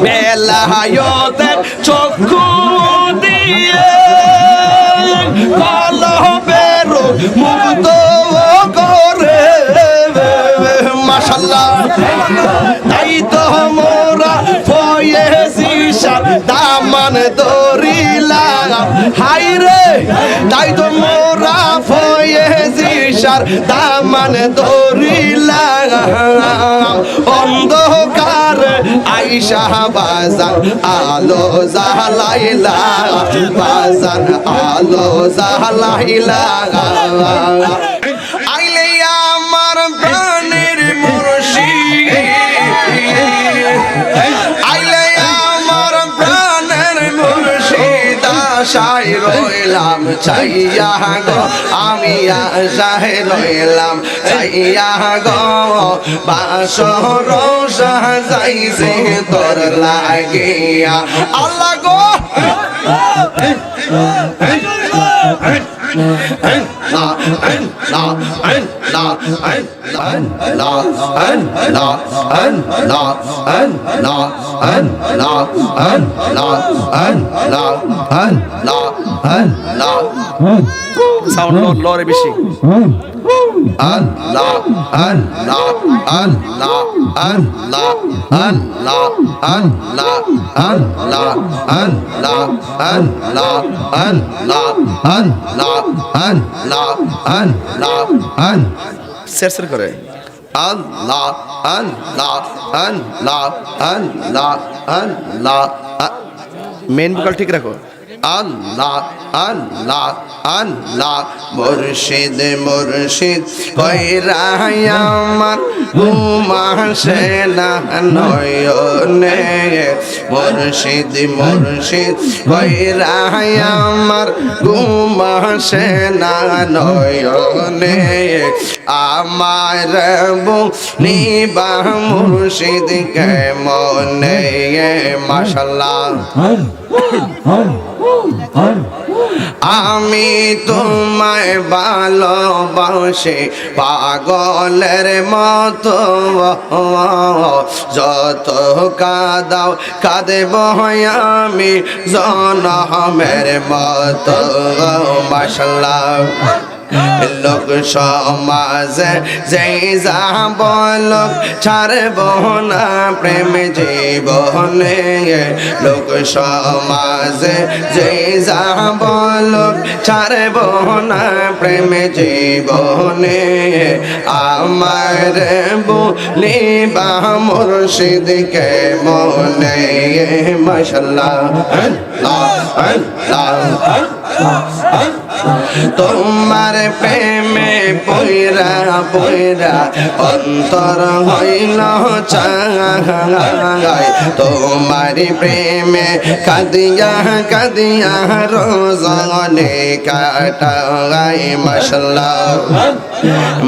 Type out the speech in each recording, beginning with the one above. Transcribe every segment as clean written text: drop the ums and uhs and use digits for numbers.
বেলায়তের চক্ষু দিয়ে কলবের মুক্ত করে মাশাআল্লাহ তাই তো মোরা ফয়েজি শাহ দামান দরিলাম হাই রে তাই তো মোরা ফয়েজি শাহ দামান দরিলাম অন্ধকার আইসা বাজান আলো জালাইলা বাজান আলো জালাইলা আইলে আমার প্রাণের মুর্শিদ আইলে আমার প্রাণের মুর্শিদ আশায় রইলাম চাইয়া গো আমি আশায় রইলাম চাইয়া গো বাসর সাজাইছে তোর লাগিয়া আল্লাহ গো সাউন্ড লরে বেশি আল্লাহ আল্লাহ আল্লাহ আল্লাহ আল্লাহ আল্লাহ আল্লাহ আল্লাহ আল্লাহ আল্লাহ আল্লাহ আল্লাহ আল্লাহ সেরসের করে আল্লাহ আল্লাহ আল্লাহ আল্লাহ আল্লাহ মেন ভোকাল ঠিক রাখো আল্লাহ আল্লাহ আল্লাহ মুর্শিদ মুর্শিদ কইরা আমার ঘুম আসে না নয়নে মুর্শিদ মুর্শিদ কইরা আমার ঘুম আসে না নয়নে আমার নিবা মুর্শিদ কেমনে মাশাআল্লাহ আমি তোমায় ভালোবাসি পাগলের মতো যত কাঁদাও কাঁদব আমি জনমের মতো মাশাআল্লাহ লোক সমাজে যেই যাব লোক ছাড়ব না প্রেম জীবনে লোক সমাজে যেই যাব লোক ছাড়ব না প্রেম জীবনে আমার বলিবা মুর্শিদকে মনে মাশাআল্লাহ তোমার প্রেমে পয়রা পয়রা অন্তর হইল চাই তোমার প্রেমে কাদিয়া কাদিয়া রোজনে কাটাই মাশাআল্লাহ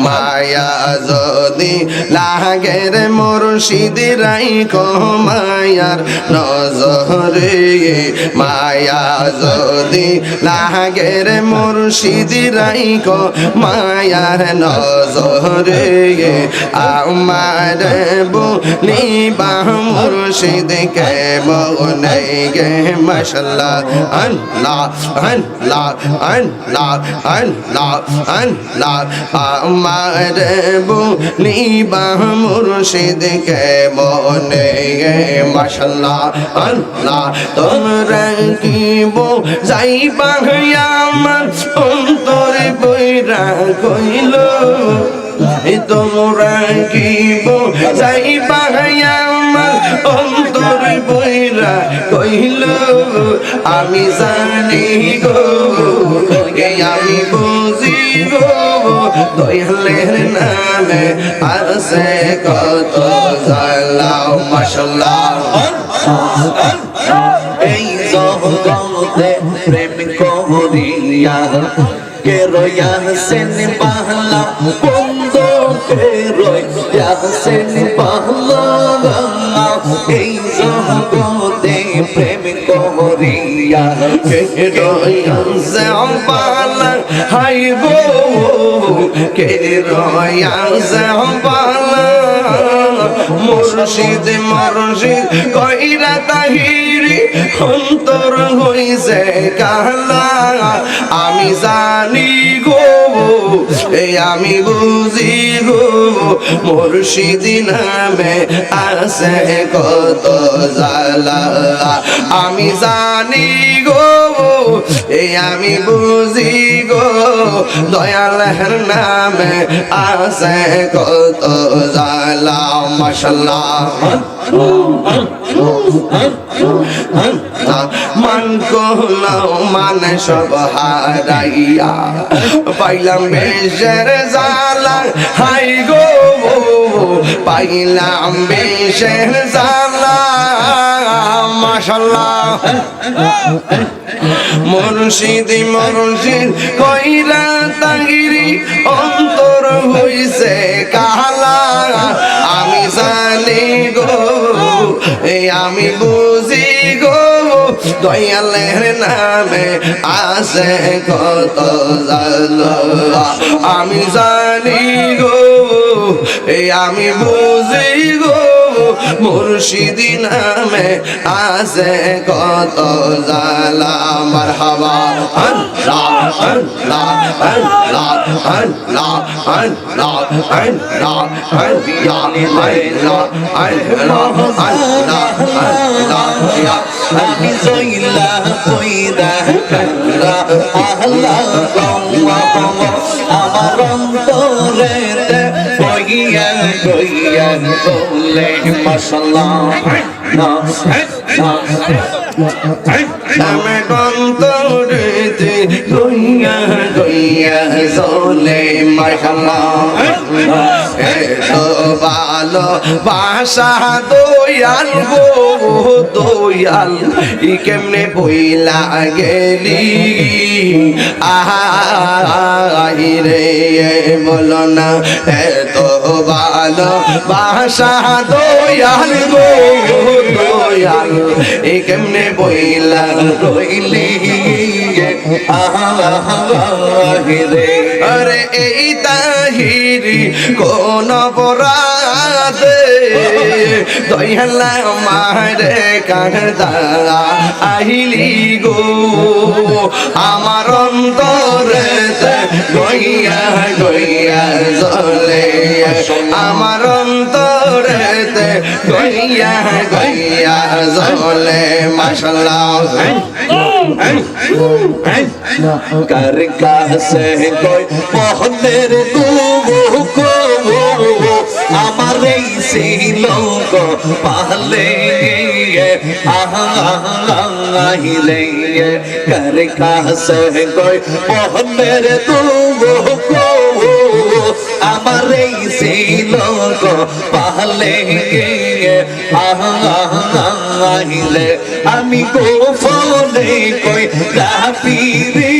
মায়া যদি লাগের মুর্শিদ রাইখো মায়ার নজরে মায়া যদি লাগের মুর্শিদ রাইখো মায়ার নজরে আমার বলিবা মুর্শিদকে মনে গে মাশাআল্লাহ আল্লাহ আল্লাহ আল্লাহ আল্লাহ আল্লাহ আমার বলিবা মুর্শিদকে মনে গে মাশাআল্লাহ আল্লাহ তোমরা কি যাইবা আমার অন্তরে বইরা কইল তোমরা কি যাইবা আমার অন্তরে বইরা কইল আমি জানি গো আমি বুঝি গো দয়ালের নামে আছে কত জালাও মাশাআল্লাহ এই জগতে প্রেম করিয়া কে রয়াছেন পাহলা বন্ধ কে রয়াছেন পাহলা এই জগতে প্রেম করিয়া কে রয়াছেন পাহলা হাই গো কে রয়াছেন পাহলা মুর্শিদ মুর্শিদ কইরা তাহিরি অন্তর হইছে কালা আমি জানি গো এই আমি বুঝি গো মুর্শিদ নামে আছে কত জ্বালা আমি জানি গো এই আমি বুঝি গো দয়ালের নামে আছে কত জ্বালা মাশাআল্লাহ মান কহলাও মানে সব হারাইয়া পাইলাম বেশের জ্বালা হাই গো পাইলাম বেশের জ্বালা মাশাআল্লাহ মুর্শিদ মুর্শিদ কইরা তাহিরি অন্তর হইছে কালা আমি জানি গো এই আমি বুঝি গো দয়ালের নামে আছে কত জ্বালা আমি জানি গো এই আমি বুঝি গো মুর্শিদ নামে আছে কত জ্বালা মারহাবা আল্লাহ আল্লাহ আল্লাহ আল্লাহ আল্লাহ আল্লাহ আল্লাহ আল্লাহ আল্লাহ আল্লাহ আমি জইলা কইরা কালা আল্লাহ আমার অন্তরেতে কইয়া কইয়া বলে মাশাআল্লাহ আমি অন্তরেতে কইয়া কইয়া বলে মাশাআল্লাহ এতো ভালো ভাষা দয়াল গো দয়াল ই কেমনে বইলা গেলি আহাই রে বলো না এতো ভালো ভাষা দয়াল গো দয়াল ই কেমনে বইলা রইলি আহাই রে আরে এই তাহিরি কোন অপরাধে দয়ালা মারে কাঁদা আহিলি গো আমার অন্তরেতে গইয়া গইয়া জ্বলে আমার অন্তরেতে গইয়া গইয়া জ্বলে মাশাআল্লাহ कर কাছে কই মোহনের দুঃখ আমার এই ছিল গো পালে আহিলে कर কাছে কই মোহনের দুঃখ আমার এই ছিল গো পালে আহিলে আমি গোপনে কই রাপিরি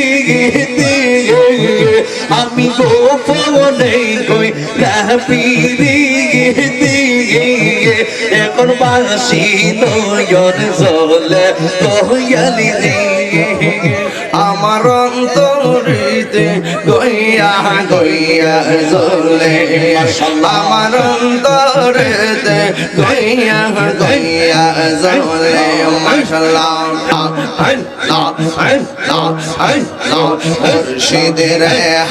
আমি গোপনে কই রাপিরি এখন বাসি নয়ন জলে দয়ালি রে আমার অন্তরিতে গইয়া গইয়া জ্বলে আমার অন্তরিতে গইয়া গইয়া জ্বলে মাশাআল্লাহ মুর্শিদের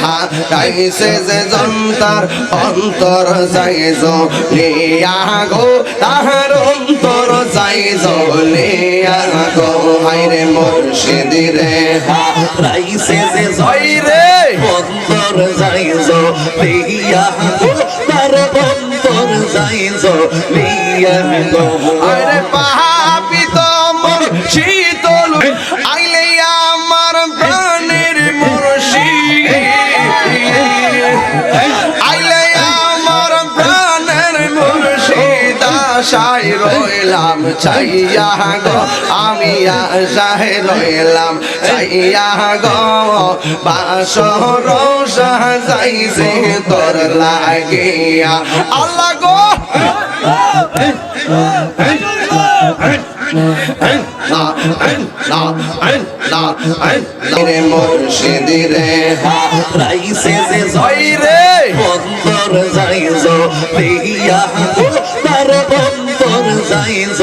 হাতাইছে যে যন্তার অন্তর যাইজ লিয়া গো তাহার অন্তর যাইজ লিয়া গো হায়রে মুর্শিদের রাইছে যে জয় রে অন্তর যাইজ লিয়া তার অন্তর যাইজ লিয়া গো আরে পাপি তোমর শীতল আইলে আমার প্রাণের মুর্শিদ আইলে আমার প্রাণের মুর্শিদ আশায় রইলাম চাইয়া গো আমি আশায় রইলাম চাইয়া গো বাসর সাজাইছে তোর লাগিয়া আল্লাহ গো মুর্শিদ রে রাইছে যে জয় রে অন্তর অন্তর যাইজ লিয়া গো তার অন্তর যাইজ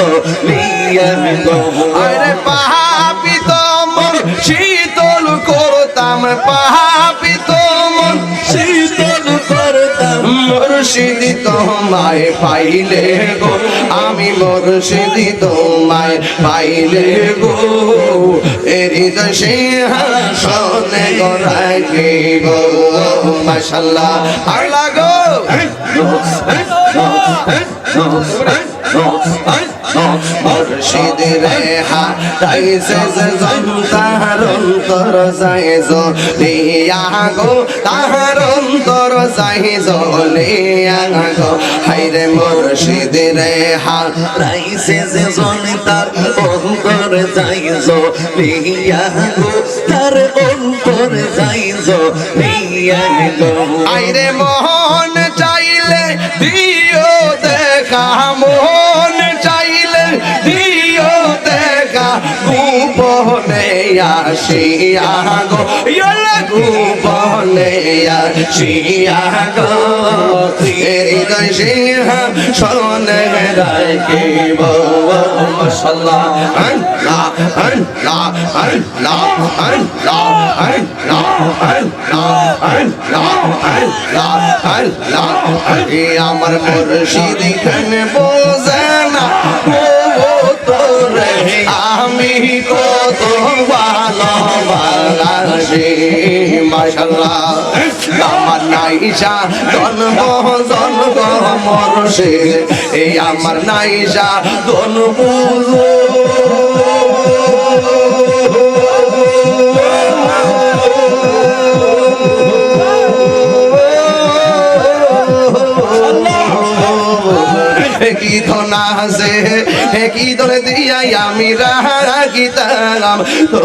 লিয়া গো আরে পাপিত মন শীতল করতাম পাপিত মন শীতল করতাম মুর্শিদি তোমায় পাইলে গো আমি মুর্শিদি তোমায় পাইলে গো হৃদয় সিংহাসনে গো রাখিব মাশাআল্লাহ আল্লাহ গো মুর্শিদ রে হারাইছে যে তাহার অন্তর যাইজ লিয়া গো তাহার অন্তর যাইজ লিয়া গো হাইরে মুর্শিদ রে রাইছে যে জন তার অন্তর যাইজ লিয়া গো তার অন্তর যাইজ লিয়া গো আইরে মোহন চাইলে দিও দেখা মোহন চাইলে দিও দেখা গোপনে আসিয়া গো ইয়া গোপনে আসিয়া গো হৃদয় সিংহাসনে রাখিব মাশাআল্লাহ আল্লাহ আল্লাহ আল্লাহ আল্লাহ আল্লাহ আল্লাহ আল্লাহ আল্লাহ আল্লাহ আমার মুর্শিদ খানে বোঝে না ও তোরে আমি কত ভালোবাসি মাশাআল্লাহ আমার নাইসা জন্ম জন্ম মুর্শিদ এই আমার নাইসা জন্ম কি ধনা আছে কি ধরে দিয়া আমি রাখিতাম তো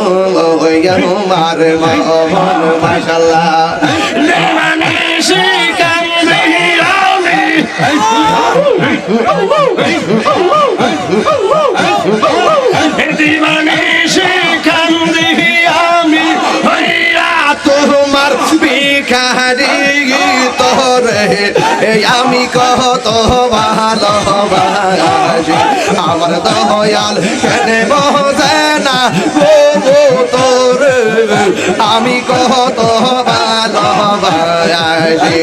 আমার মন মাশাআল্লাহ তোমার ভিখারি তোরে আমি কত ভালোবাসি আমার দয়াল কেন বোঝে না গো তোরে আমি কত ভালোবাসি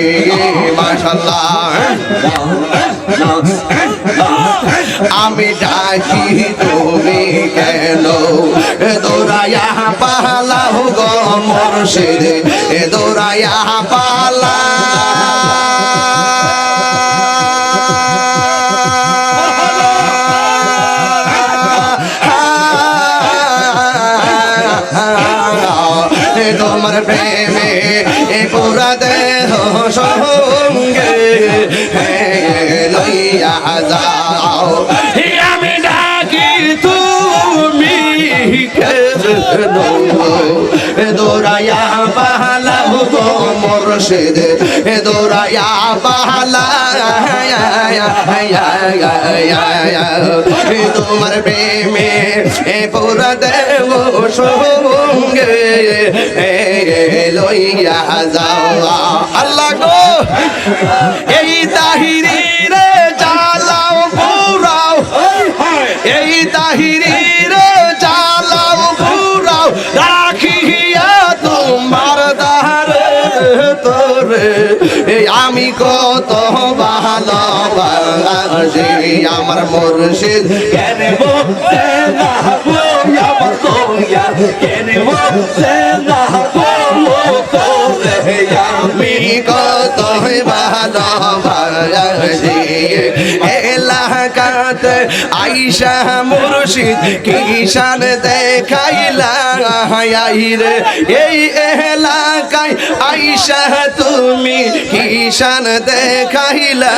মাশাআল্লাহ আমি ডাকি তুমি কেন দৌড়াইয়া পালাও গো মুর্শিদ দৌড়াইয়া পালা তোমার প্রেমে পুরা দেহ সঙ্গে লইয়া যাও আমি ডাকি তুমি দৌড়াইয়া পালাও গো মুর্শিদ দৌড়াইয়া পালা তোমার প্রেমে পুরা দেহ সঙ্গে লইয়া যাও আল্লাহ গো এই তাহিরি রে জ্বালাও পুরাও এই তাহিরি রে জ্বালাও পুরাও রাখিয়া তোমার দারে তোরে আমি কত ভালোবাসি আমার মুর্শিদ কেন বলছে না বইয়া বইয়া কেন বলছে না তোরে আমি কত ভালোবাসি এলাকাতে আইসা মুর্শিদ কিষান দেখাইলা রে এই এলাকায় আইসা তুমি কিষান দেখাইলা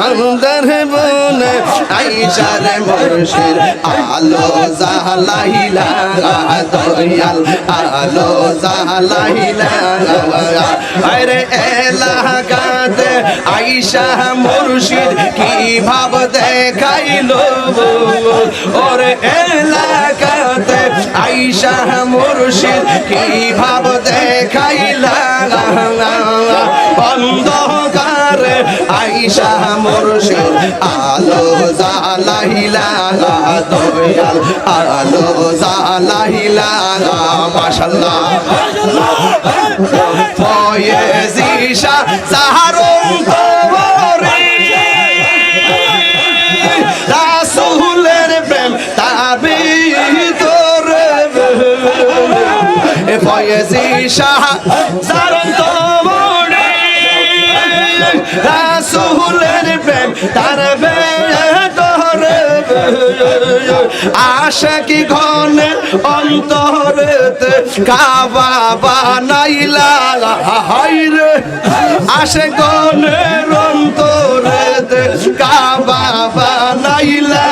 আন্দর বন আইসা রে মুর্শিদ আলো জালাইলা দয়াল আলো জালাইলা আরে এলাকাতে আইসা মুর্শিদ কি ভাব দেখাইলো ওরে এলাকাতে আইসা মুর্শিদ কি ভাব দেখাইলা অন্ধকারে আইসা মুর্শিদ আলো জ্বালাইলা দয়াল আলো জ্বালাইলা মাশাআল্লাহ ফয়েজিশা সাহারুন তোরে রাসূলের প্রেম তার ভিতরে ফয়েজিশা সাহারুন তোরে রাসূলের প্রেম তার ভিতরে আশিকি ঘনে অন্তরেতে কাবা বানাইলা হায়রে আশিক ঘনের অন্তরেতে কাবা বানাইলা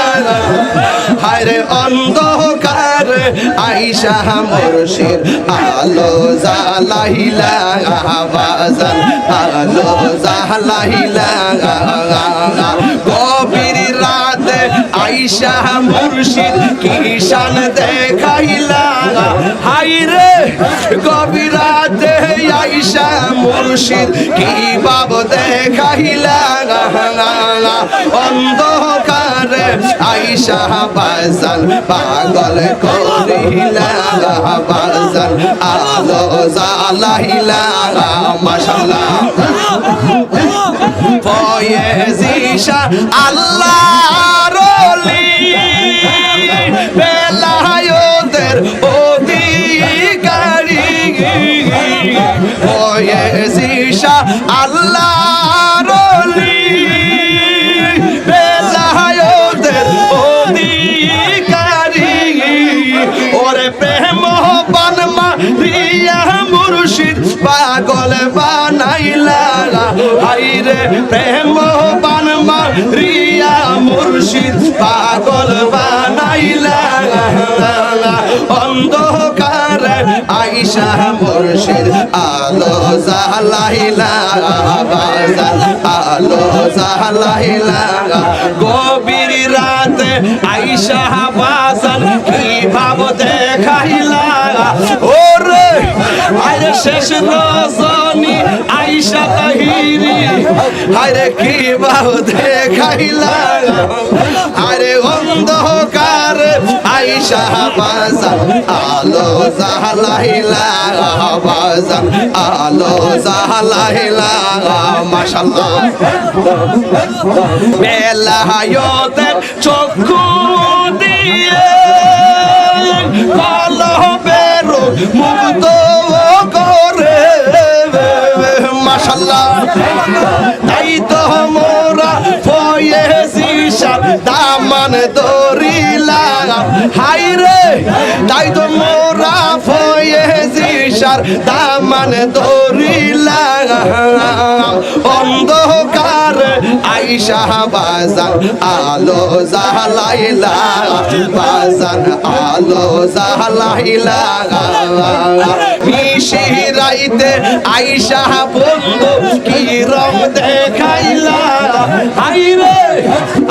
হায়রে অন্ধকারে আইসা মুর্শিদ আলো জ্বালাইলা বাজান আলো জ্বালাইলা গভীর রাতে আইসা মুর্শিদ কিষান দেখাইলা হায়রে গভীর রাতে আইসা মুর্শিদ কি বাব দেখাইলা অন্ধকারে আইসা বাজান পাগল করিলা বাজান আলো জ্বালাইলা মাশাআল্লাহ ফয়েজিশা আল্লাহর ওলি বেলায়েতের অধিকারী ফয়েজিশা আল্লাহর ওলি বেলায়েতের অধিকারী ওরে প্রেম বানমা রিয়া মুর্শিদ পাগল বানাইলা হায়রে প্রেম বানমা রিয়া মুর্শিদ পাগল বানাইলা অন্ধকারে আইসা মুর্শিদ আলো জ্বালাইলা বাজান আলো জ্বালাইলা গভীর রাতে আইসা বাজান কি ভাব দেখাইলা ওরে আরে শেষ রজনী আইসা তাহিরি আরে কি ভাব দেখাইলা আরে অন্ধকার আইসা বাজান আলো জ্বালাইলা বাজান আলো জ্বালাইলা মাশাআল্লাহ বেলায়েতের চক্ষু দিয়ে কলবের মুগ্ধ করে মাশাআল্লাহ তাই তো মোরা ফয়েজিশার দামান ধরিলা হায়রে তাই তো মোরা ফয়েজিশার দামান ধরিলা অন্ধকার আইসা বাজান আলো জ্বালাইলা বাজান আলো জ্বালাইলা মিশিরাইতে আইসা বন্ধু কি রং দেখাইলা হায়রে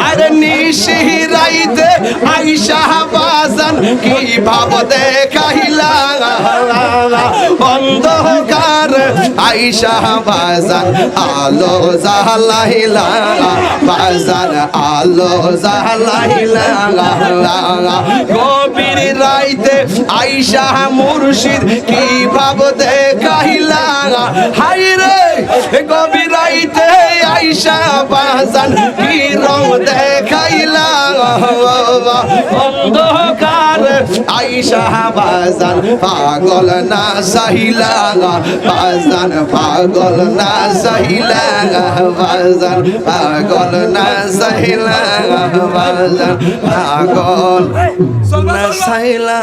আরে নিশিরাইতে আইসা বাজান কি ভাব দেখাইলা অন্ধকার আইসা বাজান আলো জ্বালাইলা বাজান আলো জ্বালাইলা গভীর রাইতে আইসা মুর্শিদ কি ভাব দেখাইলা হায়রে গভীর রাইতে আইসা বাজান কি রং দেখাইলা অন্ধকার আইসা বাজান পাগল না সাহিলা বাজান পাগল না সাহিলা বাজান পাগল না সাহিলা বাজান পাগল না সাহিলা